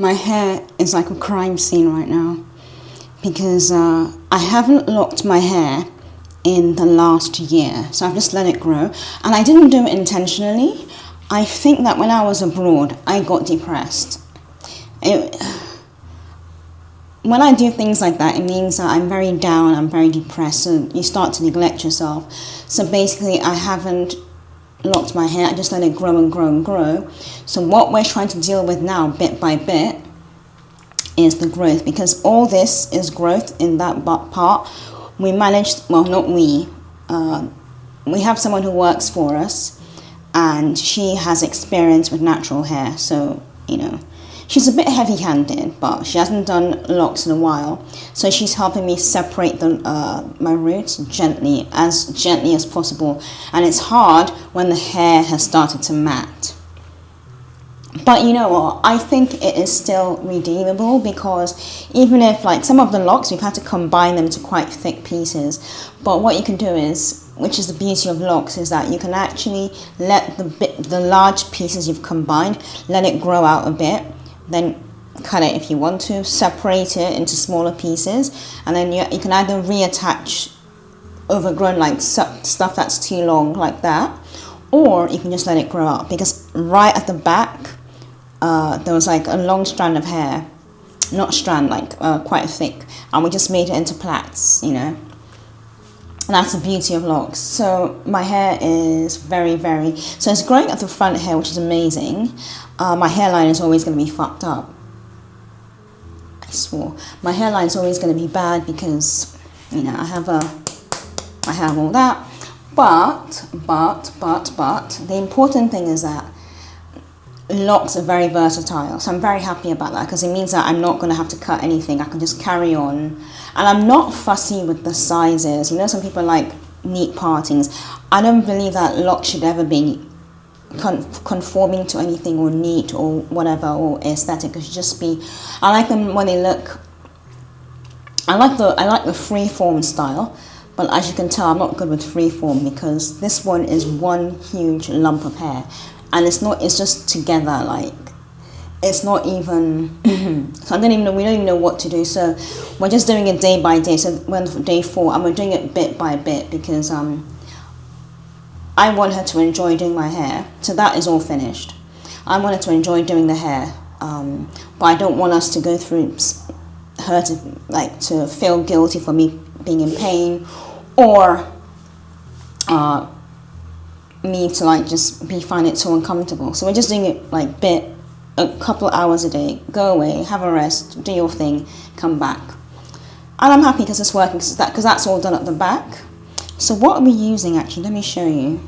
My hair is like a crime scene right now because I haven't locked my hair in the last year, so I've just let it grow, and I didn't do it intentionally. I think that when I was abroad, I got depressed. When I do things like that, it means that I'm very down, I'm very depressed, so you start to neglect yourself. So basically, I haven't locked my hair, I just let it grow and grow and grow. So what we're trying to deal with now, bit by bit, is the growth, because all this is growth in that part. We managed, well, not we have someone who works for us, and she has experience with natural hair, so, you know, she's a bit heavy-handed, but she hasn't done locks in a while, so she's helping me separate my roots gently as possible, and it's hard when the hair has started to mat. But you know what, I think it is still redeemable, because even if, like, some of the locks, we've had to combine them to quite thick pieces, but what you can do is, which is the beauty of locks, is that you can actually let the large pieces you've combined, let it grow out a bit, then cut it if you want to, separate it into smaller pieces, and then you can either reattach overgrown, like stuff that's too long like that, or you can just let it grow out, because right at the back there was like a long strand of hair, not strand, like quite thick, and we just made it into plaits, you know. And that's the beauty of locks. So my hair is so it's growing at the front here, which is amazing. My hairline is always going to be fucked up. I swore. My hairline is always going to be bad because, you know, I have all that. But the important thing is that locks are very versatile, so I'm very happy about that, because it means that I'm not going to have to cut anything. I can just carry on, and I'm not fussy with the sizes. You know, some people like neat partings. I don't believe that locks should ever be conforming to anything, or neat, or whatever, or aesthetic. It should just be, I like them when they look, I like the free-form style, but as you can tell, I'm not good with free-form, because this one is one huge lump of hair. And it's just together, like, it's not even, so we don't even know what to do. So we're just doing it day by day. So when day 4, and we're doing it bit by bit, because I want her to enjoy doing my hair. So that is all finished. I want her to enjoy doing the hair, but I don't want us to go through her to feel guilty for me being in pain, or me to just find it so uncomfortable. So we're just doing it a couple hours a day. Go away, have a rest, do your thing, come back. And I'm happy because it's working, because that's all done at the back. So what are we using actually? Let me show you.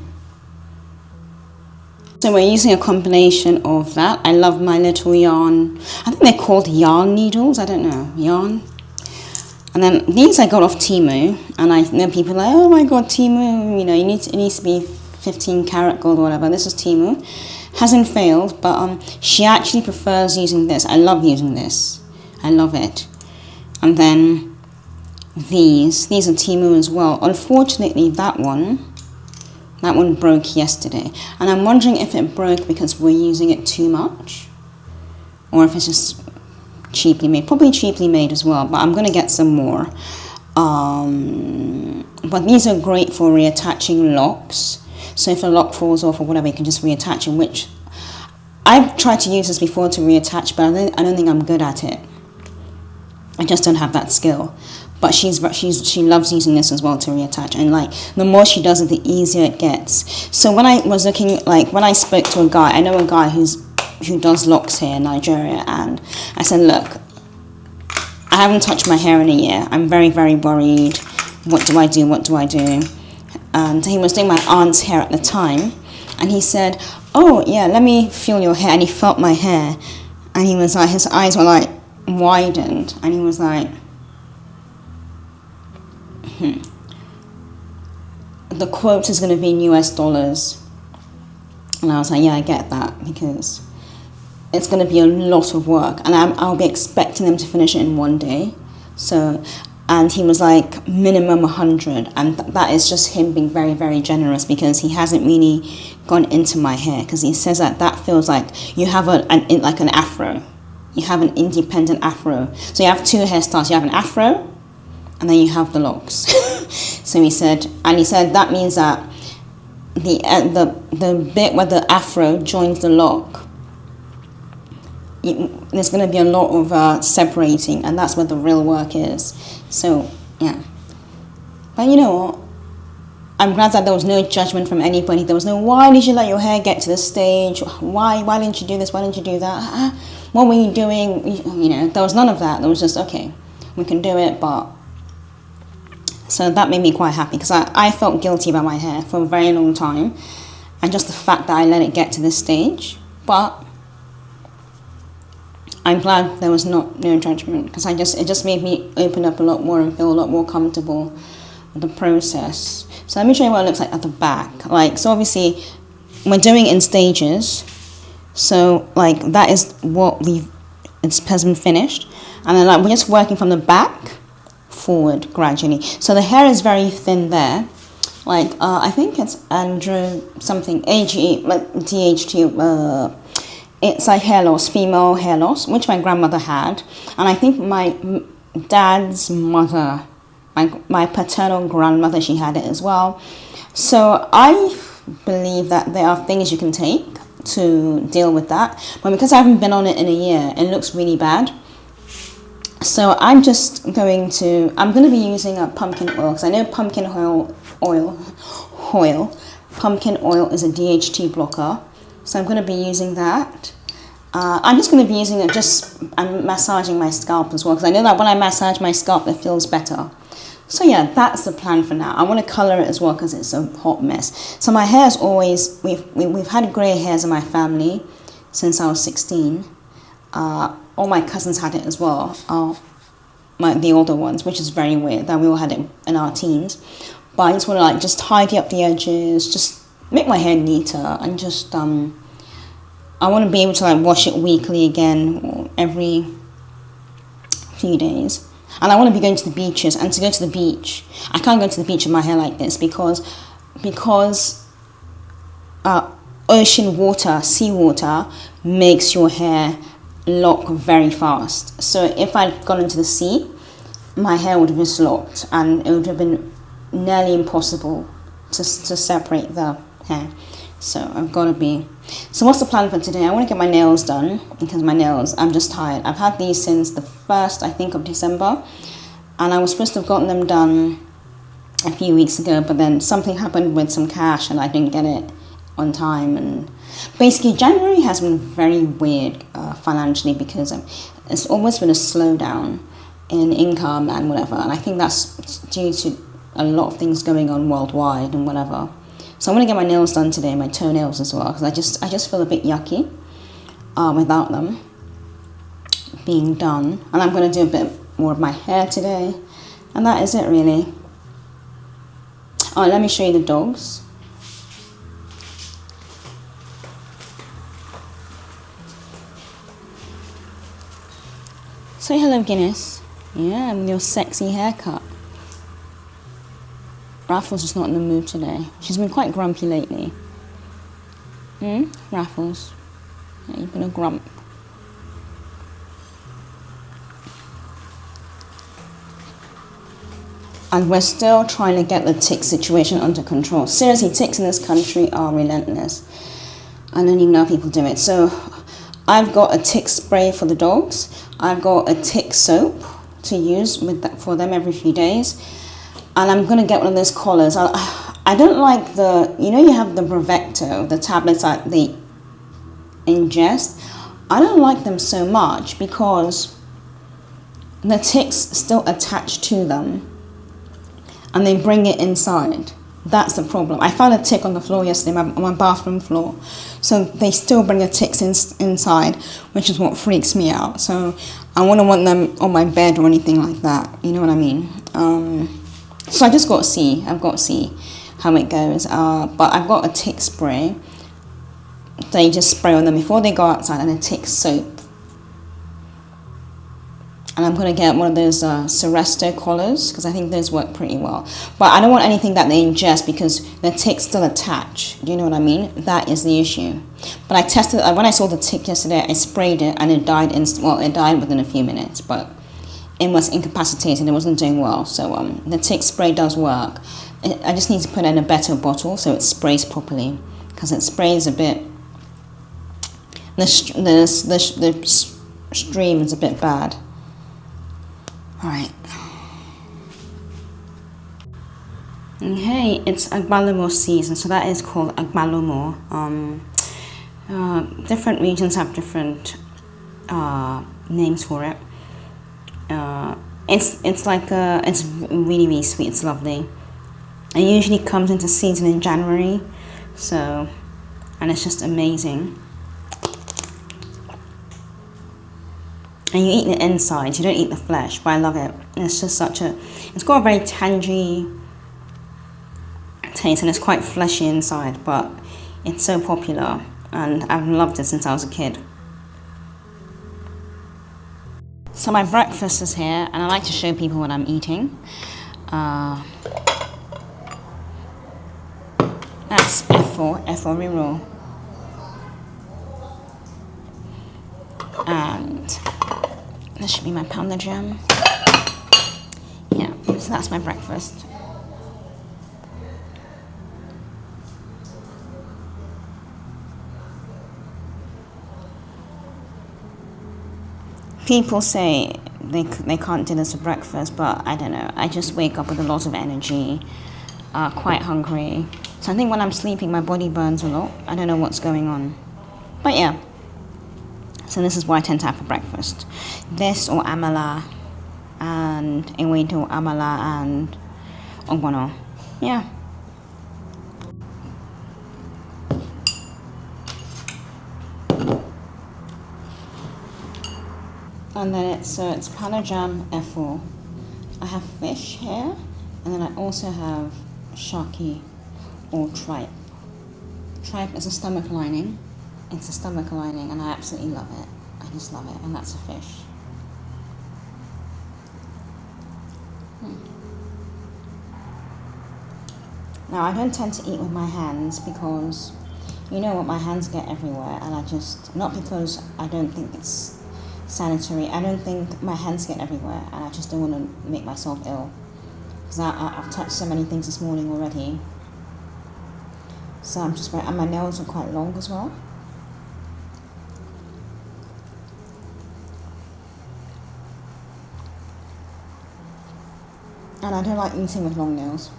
So we're using a combination of that. I love my little yarn. I think they're called yarn needles. I don't know, yarn. And then these I got off Temu, and I know people are like, oh my god, Temu, you know, it needs to be 15 karat gold or whatever. This is Temu. Hasn't failed, but she actually prefers using this. I love using this. I love it. And then these are Temu as well. Unfortunately, that one broke yesterday. And I'm wondering if it broke because we're using it too much, or if it's just cheaply made. Probably cheaply made as well, but I'm going to get some more. But these are great for reattaching locks. So if a lock falls off or whatever, you can just reattach it, which I've tried to use this before to reattach, but I don't think I'm good at it. I just don't have that skill. But she loves using this as well to reattach, and the more she does it, the easier it gets. So when I was looking, when I spoke to a guy, I know a guy who does locks here in Nigeria, and I said, look, I haven't touched my hair in a year. I'm very, very worried. What do I do? And he was doing my aunt's hair at the time, and he said, oh yeah, let me feel your hair. And he felt my hair, and he was like, his eyes were widened, and he was like, the quote is going to be in US dollars. And I was like, yeah, I get that, because it's going to be a lot of work, and I'll be expecting them to finish it in one day. So, and he was like, minimum 100, and that is just him being very, very generous, because he hasn't really gone into my hair, because he says that feels like you have an afro, you have an independent afro. So you have two hairstyles. You have an afro, and then you have the locks. So he said that means that the bit where the afro joins the lock, there's going to be a lot of separating, and that's where the real work is. So yeah, but you know what? I'm glad that there was no judgment from anybody. There was no, why did you let your hair get to this stage? Why didn't you do this? Why didn't you do that? What were you doing? You know, there was none of that. There was just, okay, we can do it, but... So that made me quite happy, because I felt guilty about my hair for a very long time, and just the fact that I let it get to this stage. But I'm glad there was no judgment, because it just made me open up a lot more and feel a lot more comfortable with the process. So let me show you what it looks like at the back. Like, so obviously we're doing it in stages. So like that is what has been finished, and then like we're just working from the back forward gradually. So the hair is very thin there. Like I think it's Andrew something AGE, like DHT. It's like hair loss, female hair loss, which my grandmother had, and I think my dad's mother, my paternal grandmother, she had it as well. So I believe that there are things you can take to deal with that, but because I haven't been on it in a year, it looks really bad. So I'm going to be using a pumpkin oil, because I know pumpkin oil is a DHT blocker. So I'm going to be using that. I'm just going to be using it, I'm massaging my scalp as well, because I know that when I massage my scalp, it feels better. So yeah, that's the plan for now. I want to colour it as well, because it's a hot mess. So my hair is always, we've had grey hairs in my family since I was 16. All my cousins had it as well, the older ones, which is very weird that we all had it in our teens. But I just want to like just tidy up the edges, just make my hair neater, and just I want to be able to like wash it weekly again, or every few days. And I want to be going to the beaches, and to go to the beach, I can't go to the beach with my hair like this because ocean water, seawater, makes your hair lock very fast. So if I'd gone into the sea, my hair would have just locked, and it would have been nearly impossible to separate the hair. So I've got to be... So what's the plan for today? I want to get my nails done, because my nails, I'm just tired. I've had these since the 1st, I think, of December, and I was supposed to have gotten them done a few weeks ago, but then something happened with some cash and I didn't get it on time. And basically January has been very weird financially, because it's almost been a slowdown in income and whatever, and I think that's due to a lot of things going on worldwide and whatever. So I'm going to get my nails done today, my toenails as well, because I just feel a bit yucky without them being done. And I'm going to do a bit more of my hair today, and that is it really. Oh, let me show you the dogs. Say hello, Guinness. Yeah, with your sexy haircut. Raffles is not in the mood today. She's been quite grumpy lately. Raffles? Yeah, you've been a grump. And we're still trying to get the tick situation under control. Seriously, ticks in this country are relentless. I don't even know how people do it. So I've got a tick spray for the dogs. I've got a tick soap to use for them every few days. And I'm going to get one of those collars. I don't like you have the Brevecto, the tablets that they ingest. I don't like them so much because the ticks still attach to them and they bring it inside. That's the problem. I found a tick on the floor yesterday, on my bathroom floor. So they still bring the ticks inside, which is what freaks me out. So I wouldn't want them on my bed or anything like that. You know what I mean? So I just got to see. I've got to see how it goes. But I've got a tick spray. They just spray on them before they go outside, and a tick soap. And I'm going to get one of those Seresto collars because I think those work pretty well. But I don't want anything that they ingest because the ticks still attach. Do you know what I mean? That is the issue. But I tested, when I saw the tick yesterday, I sprayed it and it died it died within a few minutes. But it was incapacitated, it wasn't doing well. So the tick spray does work. I just need to put it in a better bottle so it sprays properly because it sprays a bit. The stream is a bit bad. Alright. Okay, it's Agbalumo season, so that is called Agbalumo. Different regions have different names for it. It's really, really sweet, it's lovely. It usually comes into season in January, so, and it's just amazing. And you eat the inside, you don't eat the flesh, but I love it. It's just it's got a very tangy taste and it's quite fleshy inside, but it's so popular and I've loved it since I was a kid. So my breakfast is here and I like to show people what I'm eating. That's F4 reroll. And this should be my pounder jam. Yeah, so that's my breakfast. People say they can't do this for breakfast, but I don't know. I just wake up with a lot of energy, quite hungry. So I think when I'm sleeping, my body burns a lot. I don't know what's going on. But yeah. So this is what I tend to have for breakfast. This or amala and ewedu, amala and ogbono. Yeah. And then it's panajam F4. I have fish here, and then I also have shaki or tripe. Tripe is a stomach lining. It's a stomach lining, and I absolutely love it. I just love it, and that's a fish. Now, I don't tend to eat with my hands because, you know what, my hands get everywhere, and not because I don't think it's sanitary, I don't think my hands get everywhere, and I just don't want to make myself ill. Because I've touched so many things this morning already. So and my nails are quite long as well. And I don't like eating with long nails.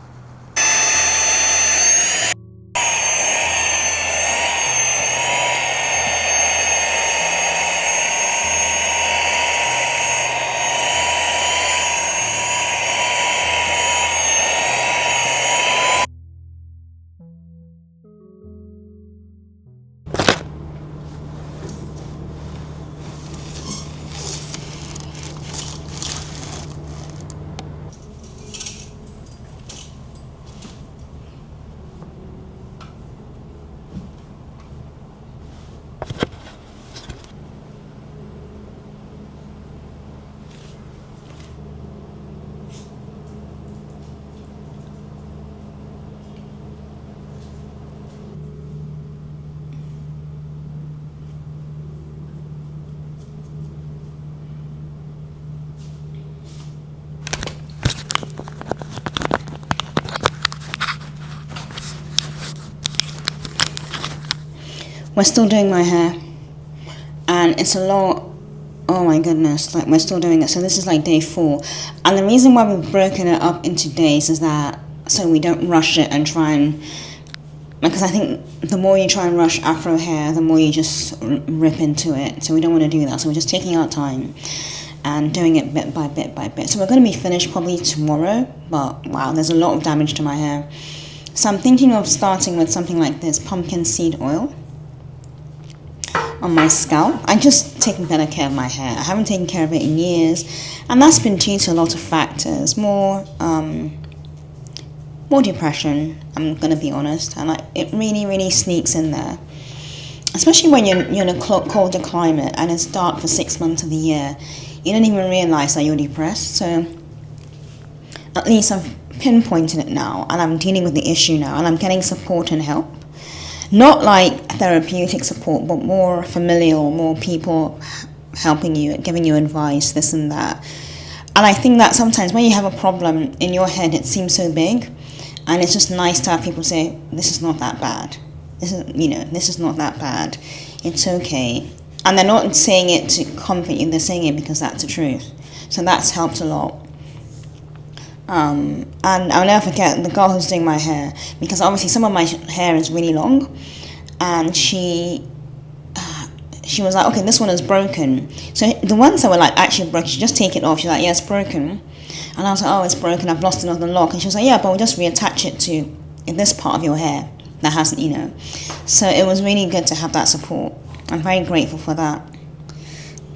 We're still doing my hair, and it's a lot. Oh my goodness, like we're still doing it. So this is like day 4, and the reason why we've broken it up into days is that so we don't rush it and try and, because I think the more you try and rush afro hair, the more you just rip into it. So we don't want to do that. So we're just taking our time and doing it bit by bit by bit. So we're going to be finished probably tomorrow, but wow, there's a lot of damage to my hair. So I'm thinking of starting with something like this, pumpkin seed oil on my scalp. I'm just taking better care of my hair. I haven't taken care of it in years, and that's been due to a lot of factors. More depression, I'm gonna be honest, and it really sneaks in there, especially when you're in a colder climate and it's dark for 6 months of the year. you don't even realise that you're depressed. So at least I've pinpointed it now, and I'm dealing with the issue now, and I'm getting support and help. Not like therapeutic support, but more familial, more people helping you, giving you advice, this and that. And I think that sometimes when you have a problem in your head, it seems so big, and it's just nice to have people say, this is not that bad. This is not that bad. It's okay. And they're not saying it to comfort you, they're saying it because that's the truth. So that's helped a lot. And I'll never forget the girl who's doing my hair, because obviously some of my hair is really long, and she was like, okay, this one is broken. So the ones that were like actually broken, she just take it off. She's like, yeah, it's broken. And I was like, oh, it's broken, I've lost another lock. And she was like, yeah, but we'll just reattach it to this part of your hair that hasn't, So it was really good to have that support. I'm very grateful for that.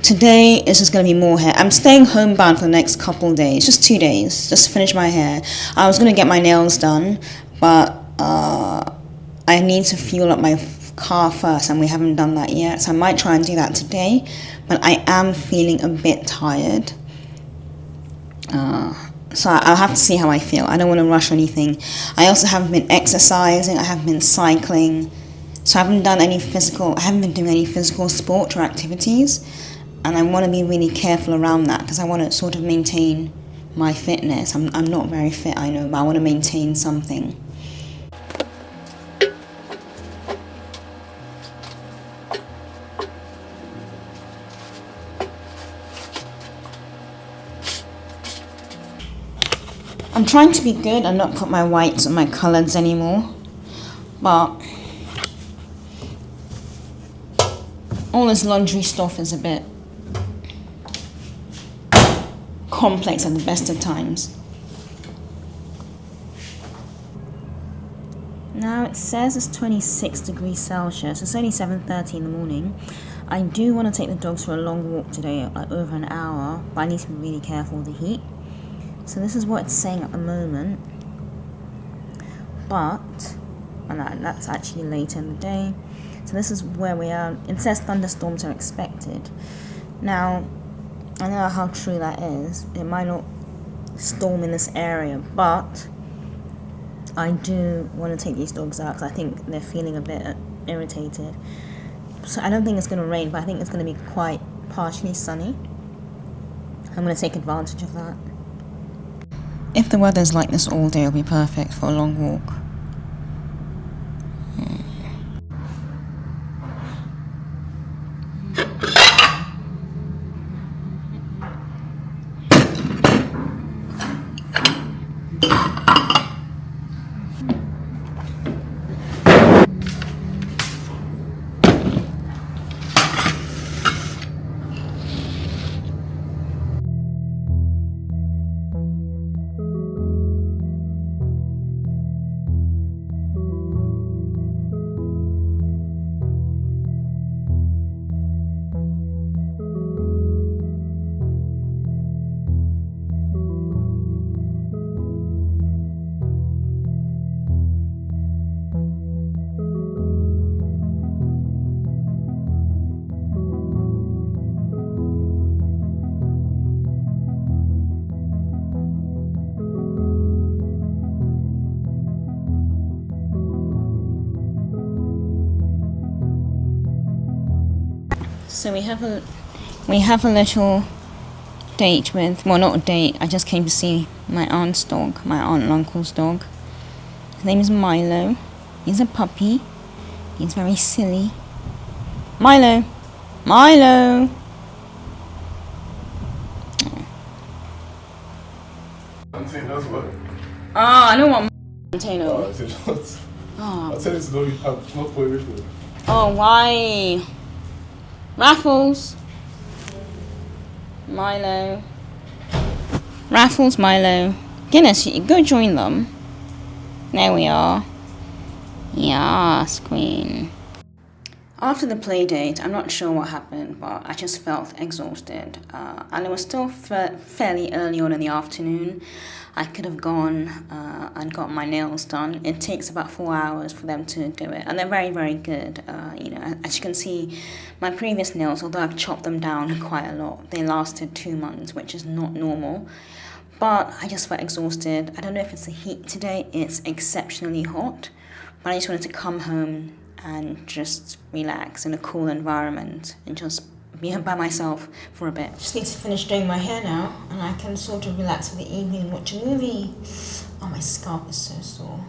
Today is just going to be more hair. I'm staying homebound for the next couple days, just 2 days, just to finish my hair. I was going to get my nails done, but I need to fuel up my car first, and we haven't done that yet. So I might try and do that today, but I am feeling a bit tired. So I'll have to see how I feel. I don't want to rush anything. I also haven't been exercising. I haven't been cycling. So I haven't been doing any physical sport or activities. And I want to be really careful around that, because I want to sort of maintain my fitness. I'm not very fit, I know, but I want to maintain something. I'm trying to be good and not put my whites on my colours anymore, but all this laundry stuff is a bit complex at the best of times. Now it says it's 26 degrees Celsius. It's only 7:30 in the morning. I do want to take the dogs for a long walk today, like over an hour, but I need to be really careful with the heat. So this is what it's saying at the moment. And that's actually later in the day. So this is where we are. It says thunderstorms are expected. Now, I don't know how true that is. It might not storm in this area, but I do want to take these dogs out because I think they're feeling a bit irritated. So I don't think it's going to rain, but I think it's going to be quite partially sunny. I'm going to take advantage of that. If the weather's like this all day, it'll be perfect for a long walk. So we have a little date with, well, not a date, I just came to see my aunt's dog, my aunt and uncle's dog. His name is Milo. He's a puppy. He's very silly. Milo! Milo! Antennas what? I don't want antenna. I said not. I tell you to don't not for everything. Oh, why? Raffles. Milo. Raffles, Milo. Guinness, go join them. There we are. Yes, Queen. After the play date, I'm not sure what happened, but I just felt exhausted. And it was still fairly early on in the afternoon. I could have gone and got my nails done. It takes about 4 hours for them to do it, and they're very, very good. As you can see, my previous nails, although I've chopped them down quite a lot, they lasted 2 months, which is not normal. But I just felt exhausted. I don't know if it's the heat today. It's exceptionally hot, but I just wanted to come home and just relax in a cool environment and just be by myself for a bit. Just need to finish doing my hair now, and I can sort of relax for the evening and watch a movie. Oh, my scalp is so sore.